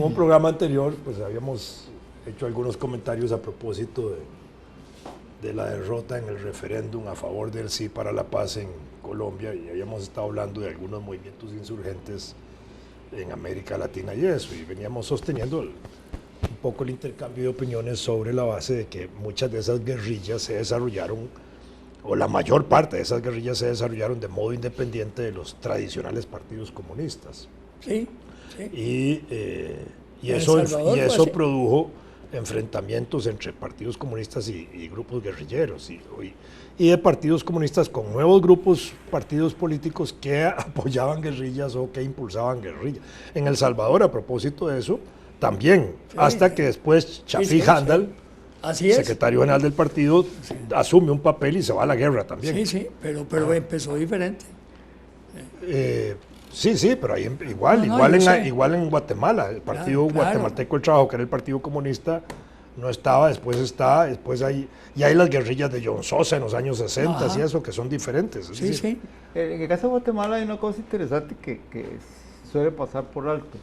un programa anterior, pues habíamos hecho algunos comentarios a propósito de la derrota en el referéndum a favor del sí para la paz en Colombia, y habíamos estado hablando de algunos movimientos insurgentes en América Latina y eso, y veníamos sosteniendo un poco el intercambio de opiniones sobre la base de que muchas de esas guerrillas se desarrollaron, o la mayor parte de esas guerrillas se desarrollaron de modo independiente de los tradicionales partidos comunistas. Sí, sí. Y eso produjo enfrentamientos entre partidos comunistas y grupos guerrilleros, y de partidos comunistas con nuevos partidos políticos que apoyaban guerrillas o que impulsaban guerrillas. En El Salvador, a propósito de eso, también, sí, hasta que después Chafí Handal, secretario general del partido, asume un papel y se va a la guerra también. Sí, sí, pero empezó diferente. Sí, pero ahí igual en Guatemala, el partido guatemalteco del Trabajo, que era el partido comunista, no estaba, después hay las guerrillas de John Sosa en los años 60 y eso, que son diferentes. Sí, sí. En el caso de Guatemala hay una cosa interesante que suele pasar por alto.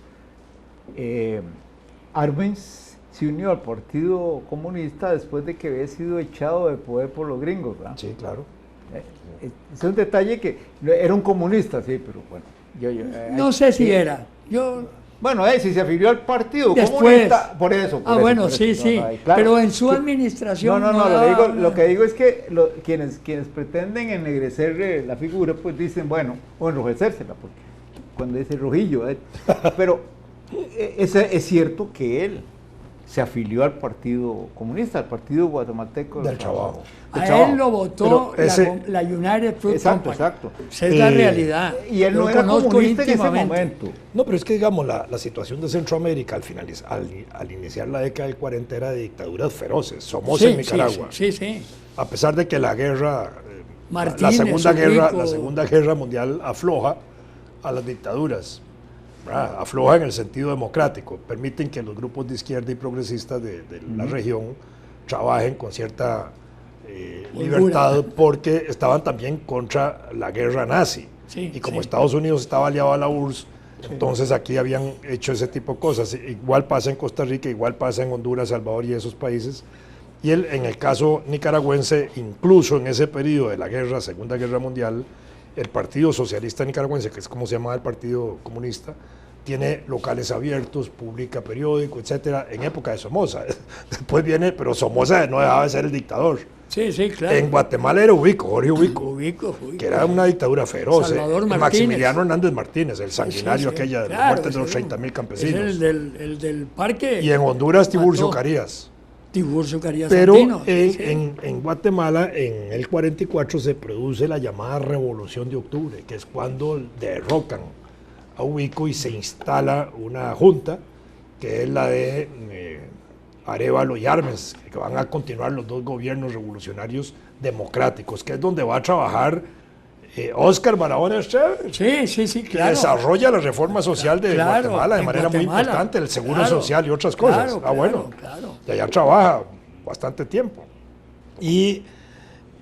Arbenz se unió al Partido Comunista después de que había sido echado de poder por los gringos, ¿verdad? Sí, claro. Es un detalle que era un comunista, sí, pero bueno. No sé si era. Bueno, si se afilió al Partido Después, Comunista, por eso. Sí, claro. Pero en su administración... Lo que digo es que quienes pretenden ennegrecer la figura, pues dicen, bueno, o enrojecérsela, porque cuando dice rojillo, pero es cierto que él se afilió al Partido Comunista, al Partido Guatemalteco del Trabajo. A él lo votó la United Fruit Company. Exacto. Esa es la realidad. Y él no era comunista en ese momento. No, pero es que, digamos, la situación de Centroamérica al iniciar la década del 40 era de dictaduras feroces. Somoza en Nicaragua. Sí. A pesar de que la guerra, Martínez, la Segunda Guerra Mundial afloja a las dictaduras. Afloja en el sentido democrático, permiten que los grupos de izquierda y progresistas de la región trabajen con cierta libertad, porque estaban también contra la guerra nazi, y como Estados Unidos estaba aliado a la URSS, entonces aquí habían hecho ese tipo de cosas. Igual pasa en Costa Rica, igual pasa en Honduras, Salvador y esos países. Y en el caso nicaragüense, incluso en ese periodo de la guerra, Segunda Guerra Mundial, el Partido Socialista Nicaragüense, que es como se llamaba el Partido Comunista, tiene locales abiertos, publica periódico, etcétera, en época de Somoza. Después viene, pero Somoza no dejaba de ser el dictador. Sí, claro. En Guatemala era Jorge Ubico, que era una dictadura feroz. Maximiliano Hernández Martínez, el sanguinario aquella de la muerte de los 30,000 campesinos. Es el del parque. Y en Honduras, Tiburcio Carías. Pero en Guatemala, en el 44, se produce la llamada Revolución de Octubre, que es cuando derrocan a Ubico y se instala una junta, que es la de Arévalo y Armes, que van a continuar los dos gobiernos revolucionarios democráticos, que es donde va a trabajar Óscar Barahona Esteves. Sí, claro. Desarrolla la reforma social de Guatemala de manera muy importante, el seguro social y otras cosas. Claro. Y allá trabaja bastante tiempo. Y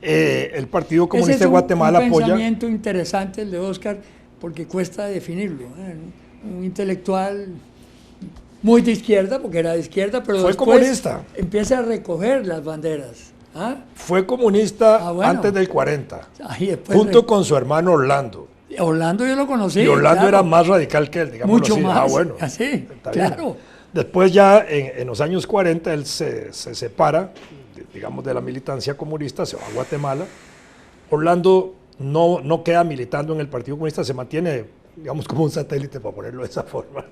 el Partido Comunista de Guatemala apoya... Es un pensamiento interesante el de Óscar, porque cuesta definirlo. Un intelectual muy de izquierda, porque era de izquierda, pero fue después comunista. Empieza a recoger las banderas. Fue comunista antes del 40, junto con su hermano Orlando. Orlando yo lo conocí. Y Orlando era más radical que él, digamos. Mucho más. Sí, claro. Después ya en los años 40 él se separa, digamos, de la militancia comunista, se va a Guatemala. Orlando no queda militando en el Partido Comunista, se mantiene, digamos, como un satélite, para ponerlo de esa forma.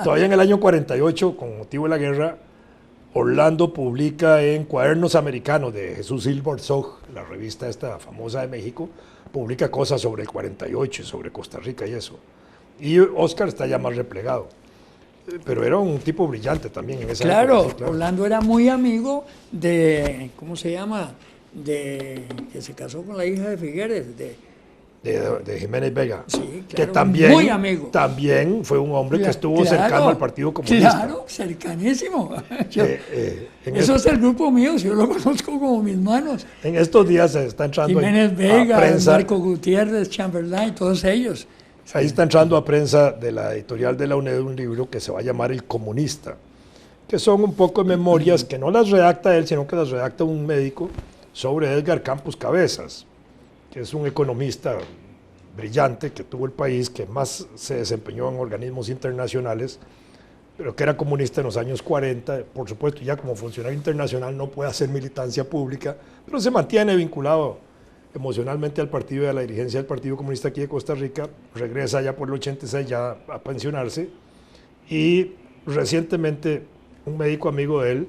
Todavía en el año 48, con motivo de la guerra, Orlando publica en Cuadernos Americanos de Jesús Silva Herzog, la revista esta famosa de México, publica cosas sobre el 48 y sobre Costa Rica y eso. Y Óscar está ya más replegado. Pero era un tipo brillante también en esa época. Sí, claro. Orlando era muy amigo de, ¿cómo se llama? Que se casó con la hija de Figueres, de Jiménez Vega, sí, claro, que también, muy amigo. También fue un hombre que estuvo cercano al Partido Comunista. Claro, cercanísimo. Eso es el grupo mío, yo lo conozco como mis manos. En estos días se está entrando Jiménez Vega, prensa. Marco Gutiérrez, Chamberlain, todos ellos. Ahí está entrando a prensa de la editorial de la UNED un libro que se va a llamar El Comunista, que son un poco de memorias que no las redacta él, sino que las redacta un médico sobre Edgar Campos Cabezas, que es un economista brillante que tuvo el país, que más se desempeñó en organismos internacionales, pero que era comunista en los años 40, por supuesto ya como funcionario internacional no puede hacer militancia pública, pero se mantiene vinculado emocionalmente al partido y a la dirigencia del Partido Comunista aquí de Costa Rica, regresa ya por el 86 ya a pensionarse, y recientemente un médico amigo de él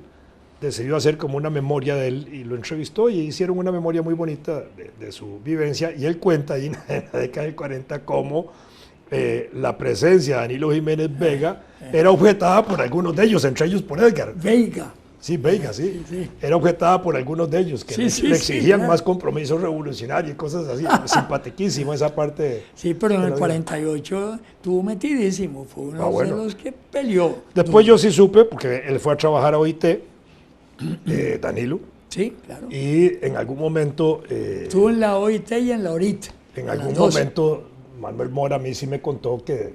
decidió hacer como una memoria de él y lo entrevistó y hicieron una memoria muy bonita de su vivencia, y él cuenta ahí en la década del 40 cómo la presencia de Danilo Jiménez Vega era objetada por algunos de ellos, entre ellos por Edgar. Veiga. Sí, Veiga, sí. Era objetada por algunos de ellos que le exigían claro. más compromiso revolucionario y cosas así. Simpatiquísimo esa parte. Sí, pero en el 48 estuvo metidísimo, fue uno bueno. de los que peleó. Después yo sí supe, porque él fue a trabajar a OIT, Danilo, Sí, claro. y en algún momento... Estuvo en la OIT y en la ORIT. En algún momento, Manuel Mora a mí sí me contó que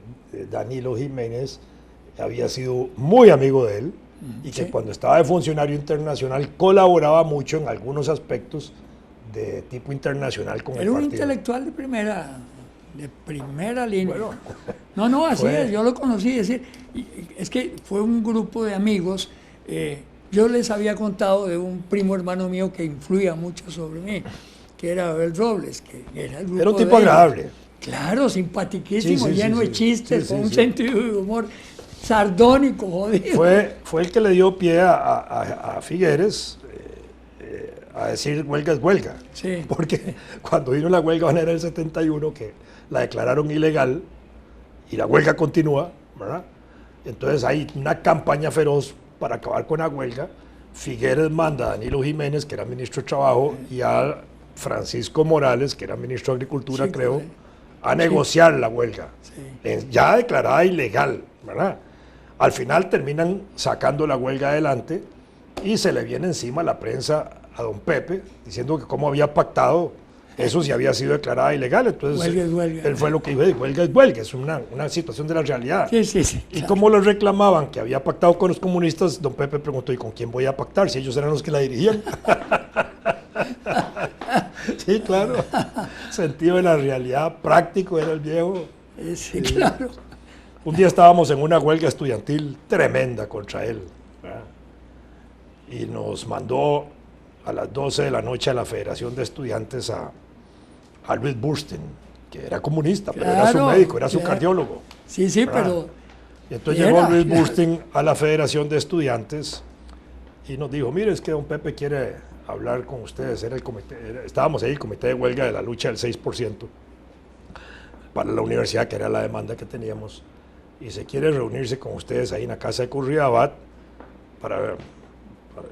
Danilo Jiménez había sido muy amigo de él y que cuando estaba de funcionario internacional colaboraba mucho en algunos aspectos de tipo internacional con el Era un partido. intelectual de primera línea. Bueno, no, así es, yo lo conocí, es que fue un grupo de amigos. Yo les había contado de un primo hermano mío que influía mucho sobre mí, que era Abel Robles, que era el grupo Era un tipo de ellos. agradable. Claro, simpaticísimo, Sí, sí, lleno sí, de chistes, sí, con sí, un sí. sentido de humor sardónico, jodido. Fue el que le dio pie a Figueres a decir huelga es huelga. Sí. Porque cuando vino la huelga banera del 71, que la declararon ilegal y la huelga continúa, ¿verdad? Entonces hay una campaña feroz para acabar con la huelga. Figueres manda a Danilo Jiménez, que era ministro de Trabajo, y a Francisco Morales, que era ministro de Agricultura, Sí, creo, correcto. a negociar la huelga, Sí. ya declarada ilegal, ¿verdad? Al final terminan sacando la huelga adelante y se le viene encima la prensa a don Pepe, diciendo que cómo había pactado, eso sí había sido declarada ilegal. Entonces Huelga es huelga. él fue lo que dijo, huelga es huelga, es una situación de la realidad. Sí. Y Claro. como lo reclamaban que había pactado con los comunistas, don Pepe preguntó, ¿y con quién voy a pactar? Si ellos eran los que la dirigían. Sí, claro. Sentido de la realidad, práctico era el viejo. Sí, claro. Un día estábamos en una huelga estudiantil tremenda contra él, ¿verdad? Y nos mandó a las 12 de la noche a la Federación de Estudiantes a Luis Burstein, que era comunista, pero era su Claro, médico, era su claro. cardiólogo. Sí, ¿verdad? pero... Y entonces Y llegó era, Luis claro. Burstein a la Federación de Estudiantes y nos dijo, mire, es que don Pepe quiere hablar con ustedes. Era el comité, estábamos ahí, el comité de huelga de la lucha del 6% para la universidad, que era la demanda que teníamos, y se quiere reunirse con ustedes ahí en la casa de Curriabat para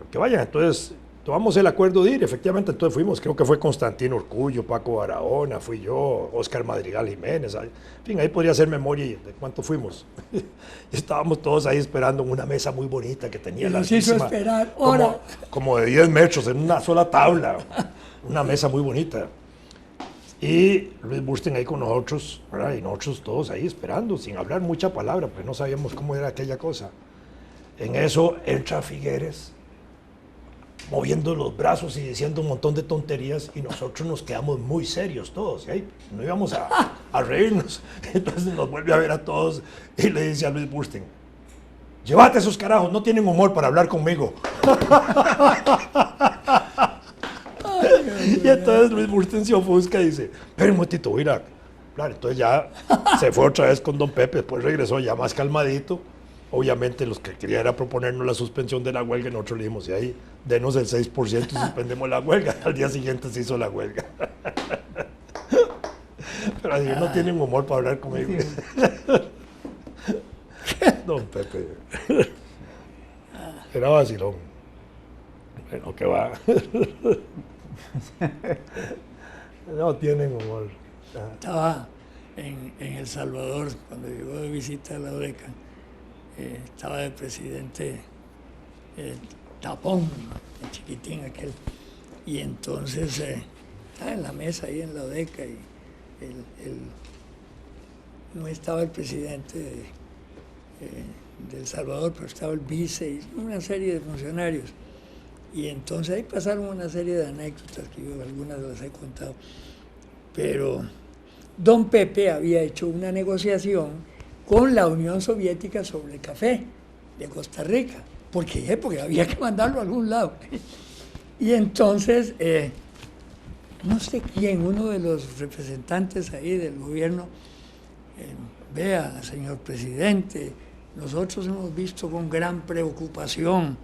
que vayan. Entonces tomamos el acuerdo de ir, efectivamente, entonces fuimos, creo que fue Constantino Urcullo, Paco Barahona, fui yo, Óscar Madrigal Jiménez, en fin, ahí podría hacer memoria de cuánto fuimos. Estábamos todos ahí esperando en una mesa muy bonita que tenía Y nos hizo larguísima, esperar horas. como de 10 metros, en una sola tabla, una mesa muy bonita. Y Luis Burstein ahí con nosotros, ¿verdad? Y nosotros todos ahí esperando, sin hablar mucha palabra, pues no sabíamos cómo era aquella cosa. En eso entra Figueres, moviendo los brazos y diciendo un montón de tonterías, y nosotros nos quedamos muy serios todos, y ahí no íbamos a reírnos. Entonces nos vuelve a ver a todos y le dice a Luis Burstein, llévate esos carajos, no tienen humor para hablar conmigo. Y entonces Luis Burstein se ofusca y dice, pero un momentito, voy a ir a... Claro, entonces ya se fue otra vez con don Pepe, después regresó ya más calmadito. Obviamente los que querían era proponernos la suspensión de la huelga, y nosotros le dijimos, y ahí, denos el 6% y suspendemos la huelga. Al día siguiente se hizo la huelga. Pero así no tienen humor para hablar conmigo. Don Pepe. Era vacilón. Bueno, que va. No tienen humor. Estaba en El Salvador, cuando llegó de visita a la UDECA, estaba de presidente Tapón, el chiquitín aquel, y entonces estaba en la mesa ahí en la UDECA y no estaba el presidente de El Salvador, pero estaba el vice y una serie de funcionarios. Y entonces ahí pasaron una serie de anécdotas que yo algunas las he contado. Pero don Pepe había hecho una negociación con la Unión Soviética sobre el café de Costa Rica. Porque había que mandarlo a algún lado. Y entonces, no sé quién, uno de los representantes ahí del gobierno, vea, señor presidente, nosotros hemos visto con gran preocupación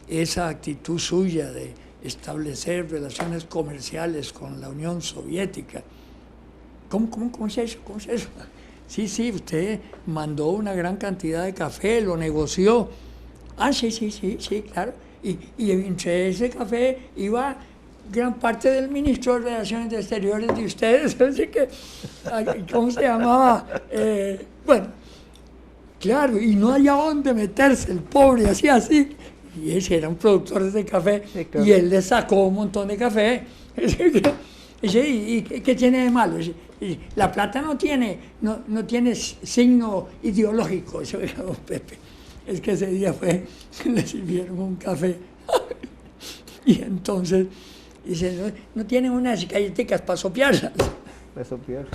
esa actitud suya de establecer relaciones comerciales con la Unión Soviética. ¿Cómo es eso? ¿Cómo es eso? Sí, usted mandó una gran cantidad de café, lo negoció. Ah, sí, claro. Y entre ese café iba gran parte del ministro de Relaciones Exteriores de ustedes, así que, ¿cómo se llamaba? Bueno, claro, y no había dónde meterse, el pobre, así. Y ese era un productor de café, sí, claro. Y él le sacó un montón de café. ¿Y qué tiene de malo? La plata no tiene signo ideológico, eso dijo don Pepe. Es que ese día le sirvieron un café. Y entonces dice, no tienen unas galletitas para sopearlas. Para sopear.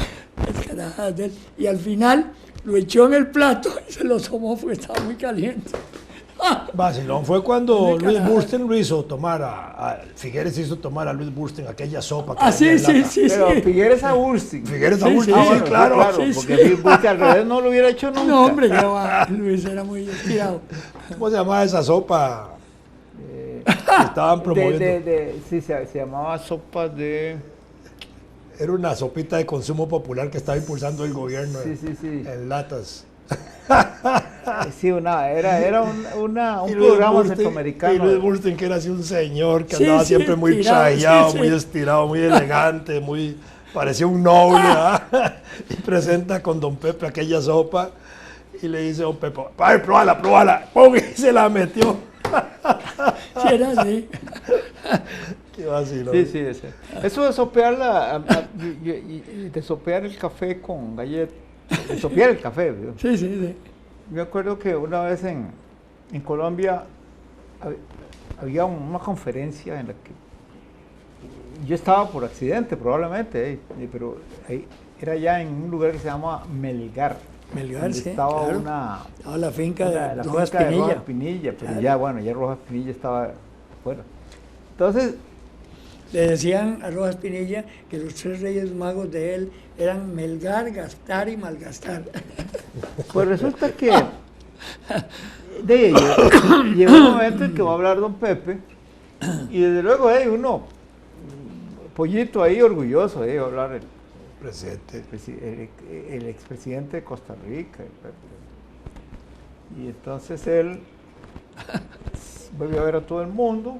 Y al final lo echó en el plato y se lo tomó porque estaba muy caliente. Vacilón fue cuando Luis Bursten lo hizo tomar Figueres hizo tomar a Luis Bursten aquella sopa que sí. Pero Figueres a Bursten. Figueres a Bursten, bueno, claro, porque Luis Bursten al revés no lo hubiera hecho nunca. No, hombre, Luis era muy inspirado. ¿Cómo se llamaba esa sopa? Que estaban promoviendo. Sí, se llamaba sopa de... Era una sopita de consumo popular que estaba impulsando el gobierno en latas. Sí, era un programa centroamericano. Y Luis Bursten, que era así un señor que andaba siempre muy trayado, muy estirado, muy elegante, parecía un noble, y presenta con don Pepe aquella sopa y le dice a don Pepe, ¡ay, pruébala! ¡Pum! Y se la metió. Sí, era así. Qué vacilo. Sí. Eso de sopear de sopear el café con galletas. De sopear el café. ¿Verdad? Sí. Me acuerdo que una vez en Colombia había una conferencia en la que yo estaba por accidente probablemente, pero era ya en un lugar que se llama Melgar. Melgar, sí, estaba claro. La finca de Rojas Pinilla, pero claro. ya Rojas Pinilla estaba fuera. Entonces, le decían a Rojas Pinilla que los 3 reyes magos de él eran Melgar, Gastar y Malgastar. Pues resulta que llegó un momento en que va a hablar don Pepe y desde luego uno, pollito ahí orgulloso, va a hablar el expresidente de Costa Rica. Y entonces él vuelve a ver a todo el mundo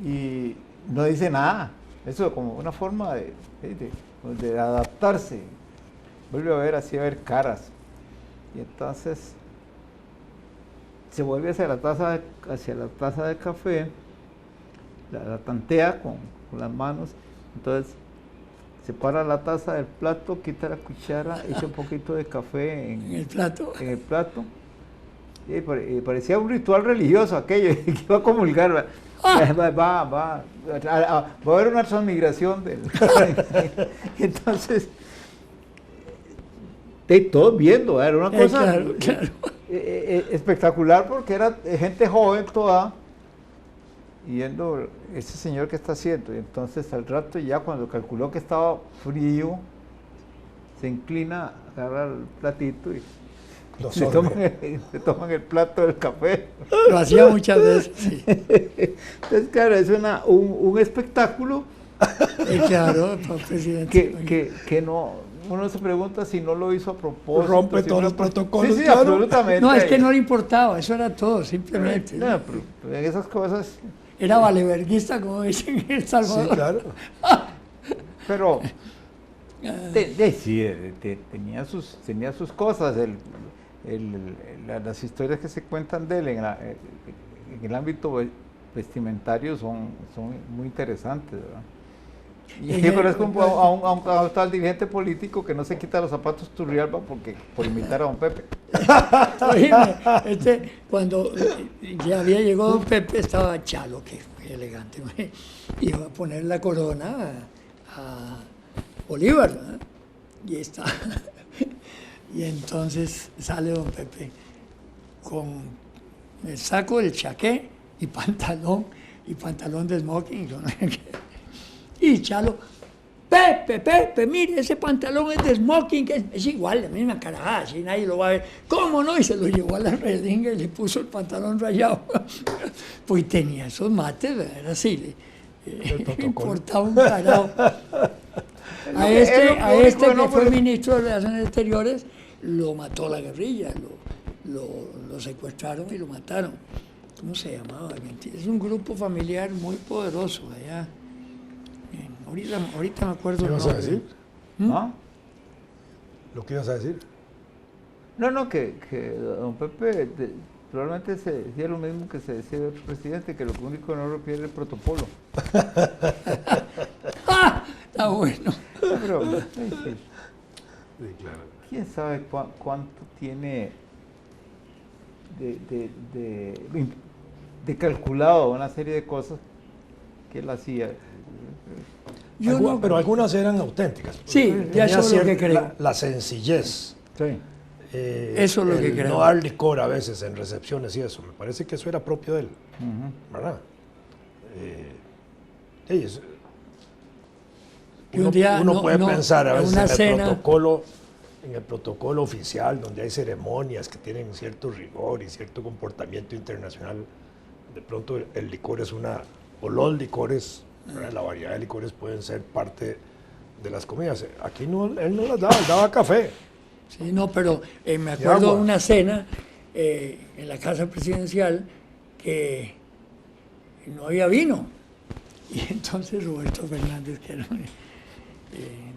y no dice nada. Eso como una forma de adaptarse. Vuelve a ver caras. Y entonces se vuelve hacia la taza de café, la tantea con las manos. Entonces separa la taza del plato, quita la cuchara, echa un poquito de café en el plato. Y parecía un ritual religioso aquello, que iba a comulgar. Va a haber una transmigración entonces todos viendo, era una cosa claro. Espectacular porque era gente joven toda y viendo ese señor que está haciendo. Y entonces al rato ya cuando calculó que estaba frío se inclina, agarra el platito y se toman el plato del café. Lo hacía muchas veces, sí. Entonces, claro, es un espectáculo claro, presidente. que no, uno se pregunta si no lo hizo a propósito. Rompe todos los protocolos. Sí, claro. Absolutamente. No, es que no le importaba, eso era todo, simplemente. No, pero en esas cosas... Era valeverguista, como dicen en El Salvador. Sí, claro. Pero... tenía sus cosas. Las historias que se cuentan de él en el ámbito vestimentario son muy interesantes, ¿verdad? Y yo conozco a un actual dirigente político que no se quita los zapatos Turrialba por imitar a don Pepe. Oíme, cuando ya había llegado don Pepe, estaba Chalo, que fue elegante, iba a poner la corona a Bolívar, ¿verdad? Y está. Y entonces sale don Pepe con el saco del chaqué y pantalón de smoking. Y Chalo, Pepe, mire, ese pantalón es de smoking, que es igual, la misma carajada, así nadie lo va a ver. ¿Cómo no? Y se lo llevó a la redinga y le puso el pantalón rayado. Pues tenía esos mates, ¿verdad? Era así, le importaba un carajo. A este que fue ministro de Relaciones Exteriores, lo mató la guerrilla, lo secuestraron y lo mataron. ¿Cómo se llamaba? Es un grupo familiar muy poderoso allá. Ahorita me acuerdo. ¿Qué ibas a decir? ¿No? ¿Lo que ibas a decir? No, que don Pepe probablemente se decía lo mismo que se decía de otro presidente, que lo único que no rompiera era el protocolo. Está bueno. Pero, Sí, claro. ¿quién sabe cuánto tiene de calculado una serie de cosas que él hacía? Pero algunas eran auténticas. Sí, ya eso es lo que creo. La sencillez. Sí. Eso es lo que creo. No dar licor a veces en recepciones y eso. Me parece que eso era propio de él. ¿Verdad? Uno puede pensar a veces en el protocolo oficial, donde hay ceremonias que tienen cierto rigor y cierto comportamiento internacional. De pronto el licor es o los licores, la variedad de licores pueden ser parte de las comidas. Aquí no, él no las daba, él daba café. Sí, no, pero me acuerdo de una cena en la casa presidencial que no había vino. Y entonces Roberto Fernández, que era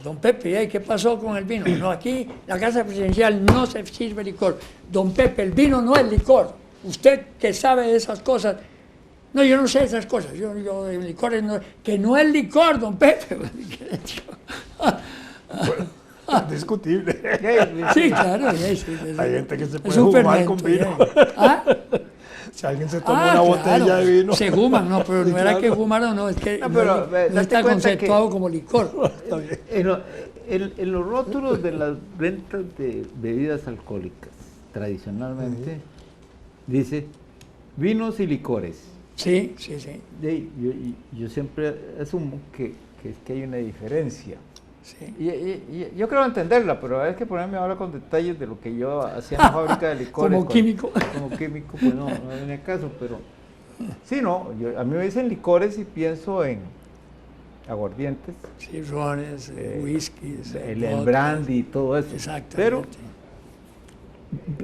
don Pepe, ¿y qué pasó con el vino? No, aquí en la casa presidencial no se sirve licor. Don Pepe, el vino no es licor. Usted que sabe de esas cosas. No, yo no sé esas cosas. Yo de licores no, que no es licor, don Pepe. Bueno, discutible. Sí, claro. Sí, hay gente que se puede fumar con vino. Si alguien se toma una botella de vino. Se fuman, no, pero no era que fumaron, no, es que no está conceptuado como licor. En los rótulos de las ventas de bebidas alcohólicas, tradicionalmente, dice vinos y licores. Sí. Yo siempre asumo que hay una diferencia. Sí. Y yo creo entenderla, pero hay que ponerme ahora con detalles de lo que yo hacía en la fábrica de licores. Como químico. Como químico, pues no viene el caso, pero sí, no, a mí me dicen licores y pienso en aguardientes. Sí, rones, whiskies. El brandy y todo eso. Exactamente. Pero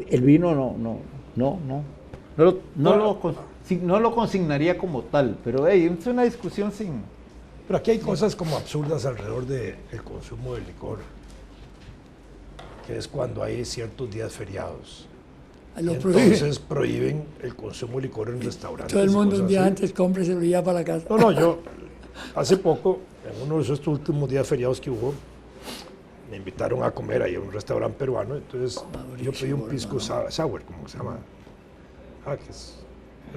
el vino no lo consignaría como tal, pero es una discusión sin... Pero aquí hay cosas como absurdas alrededor del consumo de licor, que es cuando hay ciertos días feriados. Entonces prohíben el consumo de licor en restaurantes. Todo el mundo un día antes cómpreselo ya para la casa. No, yo hace poco, en uno de esos últimos días feriados que hubo, me invitaron a comer ahí a un restaurante peruano, entonces yo pedí un pisco sour, como se llama.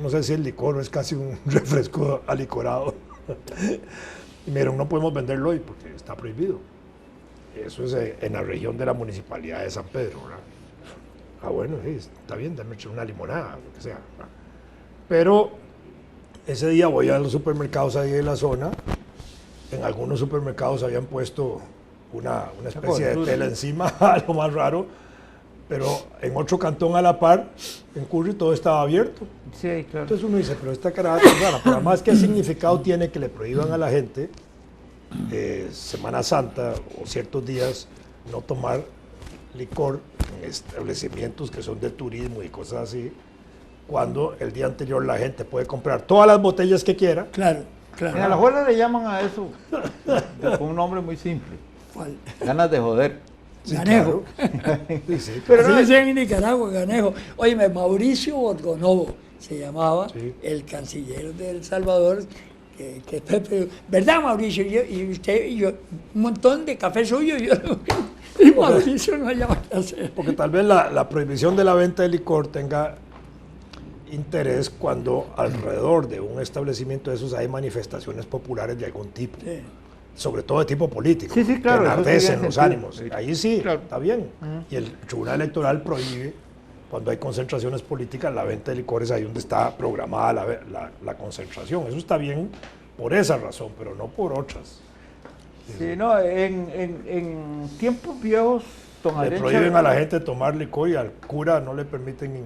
No sé si es licor o es casi un refresco alicorado. Y me dijeron, no podemos venderlo hoy porque está prohibido. Eso es en la región de la municipalidad de San Pedro, ¿verdad? Bueno, sí, está bien, dame una limonada, lo que sea. Pero ese día voy a los supermercados ahí de la zona. En algunos supermercados habían puesto una especie de tela encima, algo más raro. Pero en otro cantón a la par, en Curry, todo estaba abierto. Sí, claro. Entonces uno dice, pero esta cara es rara. Pero además, ¿qué significado tiene que le prohíban a la gente Semana Santa o ciertos días no tomar licor en establecimientos que son de turismo y cosas así, cuando el día anterior la gente puede comprar todas las botellas que quiera? Claro. En Alajuela le llaman a eso con un nombre muy simple. ¿Cuál? Ganas de joder. Sí, Ganejo. Claro. Sí, pero no decían en Nicaragua, Ganejo. Óyeme, Mauricio Borgonovo se llamaba, sí, el canciller de El Salvador, que Pepe, ¿verdad, Mauricio? Y usted y yo, un montón de café suyo, y Mauricio no haya qué hacer. Porque tal vez la prohibición de la venta de licor tenga interés cuando alrededor de un establecimiento de esos hay manifestaciones populares de algún tipo. Sí. Sobre todo de tipo político, Sí, sí, claro, que eso enardecen tiene los sentido. ánimos. Ahí sí, Claro. está bien. Y el Tribunal Electoral prohíbe, cuando hay concentraciones políticas, la venta de licores ahí donde está programada la concentración. Eso está bien por esa razón, pero no por otras. Sí, no, en tiempos viejos, don Le Adrián prohíben Chávez- a la gente tomar licor y al cura no le permiten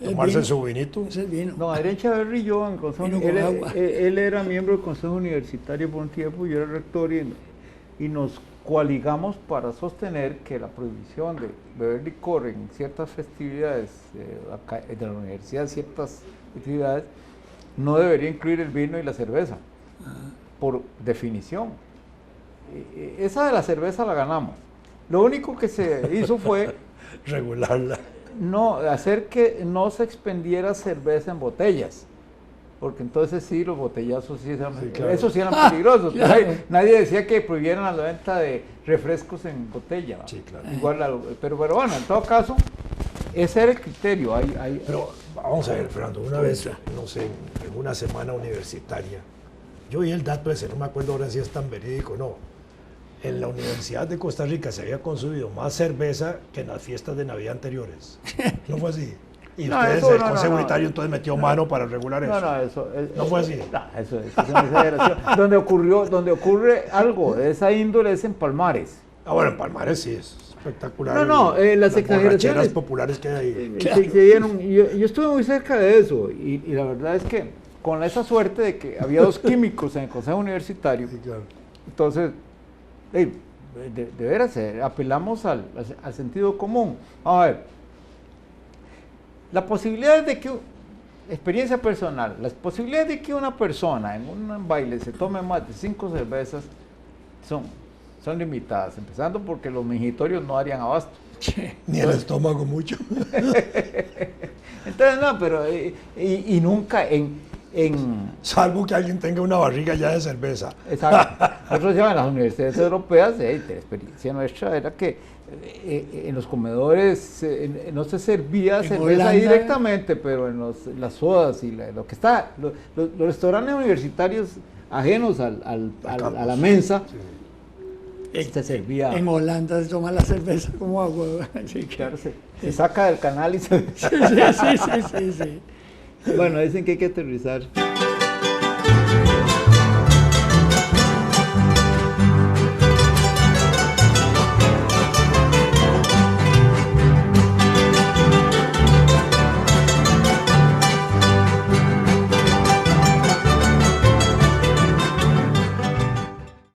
tomarse vino. su vinito. Ese es vino. Don Adrián Chaverri y yo, en consejo, Vino con agua. él era miembro del Consejo Universitario por un tiempo, yo era rector y nos coaligamos para sostener que la prohibición de beber licor en ciertas festividades de la universidad, ciertas festividades, no debería incluir el vino y la cerveza, por definición. Esa de la cerveza la ganamos. Lo único que se hizo fue Regularla. no hacer que no se expendiera cerveza en botellas, porque entonces sí los botellazos sí eran, Sí, claro. esos sí eran peligrosos. Claro. Nadie decía que prohibieran la venta de refrescos en botella. ¿va? Sí, claro. Igual, pero bueno, en todo caso, ese era el criterio. Pero vamos a ver, Fernando, una vez, no sé, en una semana universitaria, yo vi el dato ese, no me acuerdo ahora si es tan verídico o no. En la Universidad de Costa Rica se había consumido más cerveza que en las fiestas de Navidad anteriores. ¿No fue así? Y No, ustedes, eso el no, Consejo no. Unitario, entonces metió mano para regular eso. No, eso ¿No fue así? No, eso es una exageración. donde ocurre algo de esa índole es en Palmares. Ah, bueno, en Palmares sí, es espectacular. No, las exageraciones borracheras populares que hay ahí. se dieron. Yo estuve muy cerca de eso y la verdad es que con esa suerte de que había dos químicos en el Consejo Universitario, Sí, claro. entonces, de veras, apelamos al sentido común. A ver, la posibilidad de que, experiencia personal, las posibilidades de que una persona en un baile se tome más de 5 cervezas son limitadas, empezando porque los mingitorios no harían abasto. Ni el estómago mucho. Entonces, no, pero y nunca Salvo que alguien tenga una barriga ya de cerveza. exacto. Nosotros en las universidades europeas, la experiencia nuestra era que en los comedores no se servía En cerveza Holanda, directamente, pero en las sodas y lo que está, los restaurantes universitarios ajenos a la mensa, se servía. En Holanda se toma la cerveza como agua. Así que, Claro, se saca del canal y se... sí. Bueno, dicen que hay que aterrizar.